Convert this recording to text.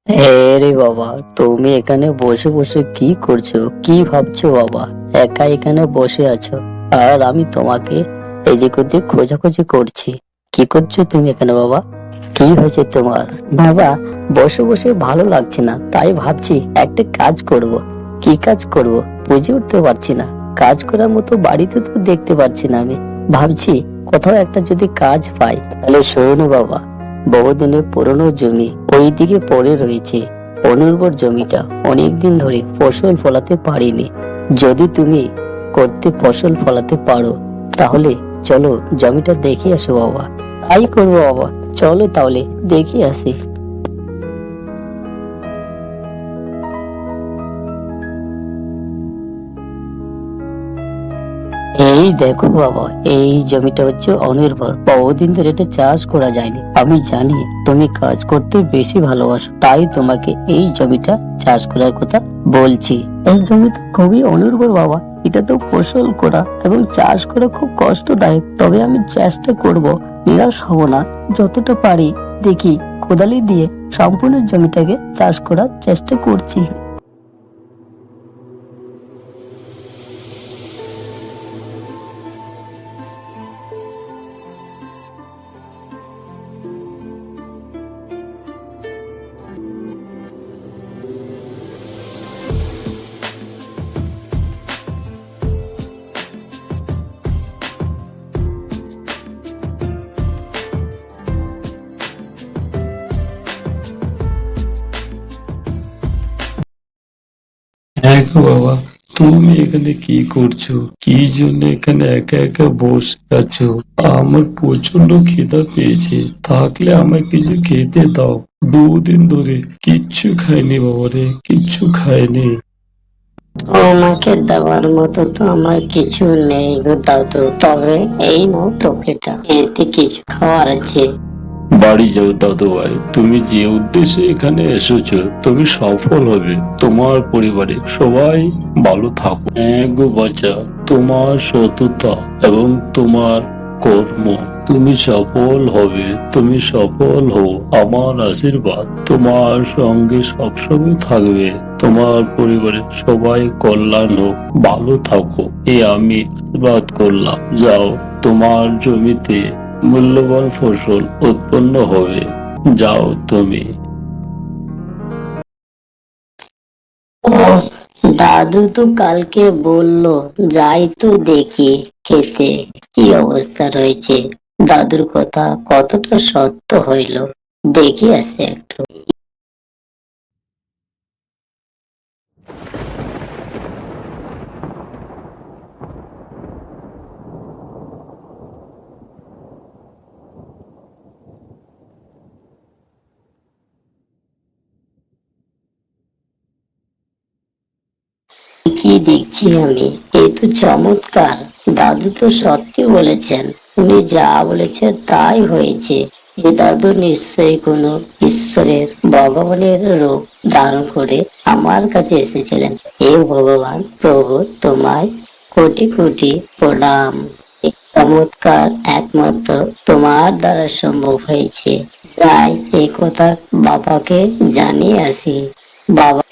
রে বাবা, তুমি এখানে বসে বসে কি করছো? কি ভাবছো বাবা? একা এখানে বসে আছো আর আমি তোমাকে এদিক ওদিক খোঁজাখুঁজি করছি। কি করছো তুমি এখানে বাবা? কি হয়েছে তোমার? বাবা, বসে বসে ভালো লাগছে না, তাই ভাবছি একটা কাজ করব। কি কাজ করব বুঝে উঠতে পারছি না। কাজ করার মতো বাড়িতে তো দেখতে পাচ্ছি না আমি। ভাবছি কোথাও একটা যদি কাজ পাই তাহলে শোনো বাবা, বহুদিনের পুরনো জমি ওইদিকে পড়ে রয়েছে। অনুর্বর জমিটা অনেকদিন ধরে ফসল ফলাতে পারিনি। যদি তুমি করতে ফসল ফলাতে পারো তাহলে চলো জমিটা দেখে আসো বাবা। তাই করবো বাবা, চলো তাহলে দেখে আসি। এই দেখো বাবা, এই জমিটা হচ্ছে অনির্ভর, বহুদিন ধরে এটা চাষ করা যায়নি। আমি জানি তুমি কাজ করতে বেশি ভালোবাসো, তাই তোমাকে এই জমিটা চাষ করার কথা বলছি। এই জমি তো খুবই অনুর্বর বাবা, এটা তো ফসল করা এবং চাষ করা খুব কষ্টদায়ক। তবে আমি চেষ্টা করব, নিরাশ হব না। যতটা পারি দেখি কোদালি দিয়ে সম্পূর্ণ জমিটাকে চাষ করার চেষ্টা করছি। হ্যাঁ গো বাবা, তুমি এখানে কি করছো? কি জন্য এখানে একা একা বসে আছো? আমার প্রচন্ড খিদা পেয়েছে, থাকলে আমায় কিছু খেতে দাও। দুদিন ধরে কিচ্ছু খাইনি বাবারে, কিচ্ছু খাইনি। আমাকে দেওয়ার মতো তো আমার কিছু নেই গো দাদু, তবে এই নাও টপলিটা, এতে কিছু খাওয়ার আছে। বাড়ি যাও দাদু ভাই, তুমি যে উদ্দেশ্যে এখানে এসেছো তুমি সফল হবে। তোমার পরিবারে সবাই ভালো থাকো। হ্যাঁ গো বাচ্চা, তোমার সততা এবং তোমার কর্ম, তুমি সফল হবে। তুমি সফল হও, আমার আশীর্বাদ তোমার সঙ্গে সবসময় থাকবে। তোমার পরিবারের সবাই কল্যাণ হোক, ভালো থাকো, আমি আশীর্বাদ করলাম। যাও, তোমার জমিতে মূল্যবান ফসল উৎপন্ন হবে। যাও তুমি। দাদু তো কালকে বললো যাই তো দেখি খেতে কি অবস্থা রয়েছে। দাদুর কথা কতটা সত্য হইল, দেখি আছে একটু। কি দেখছি আমি, এ তো চমৎকার। দাদু তো সত্যি বলেছেন, উনি যা বলেছেন তাই হয়েছে। এ দাদু নিশ্চয়ই কোনো ঈশ্বরের, ভগবানের রূপ ধারণ করে আমার কাছে এসেছিলেন। হে ভগবান, প্রভু তোমায় কোটি কোটি প্রণাম। এই চমৎকার একমাত্র তোমার দ্বারা সম্ভব হয়েছে। যাই এই কথা বাবাকে জানিয়ে আসি। বাবা।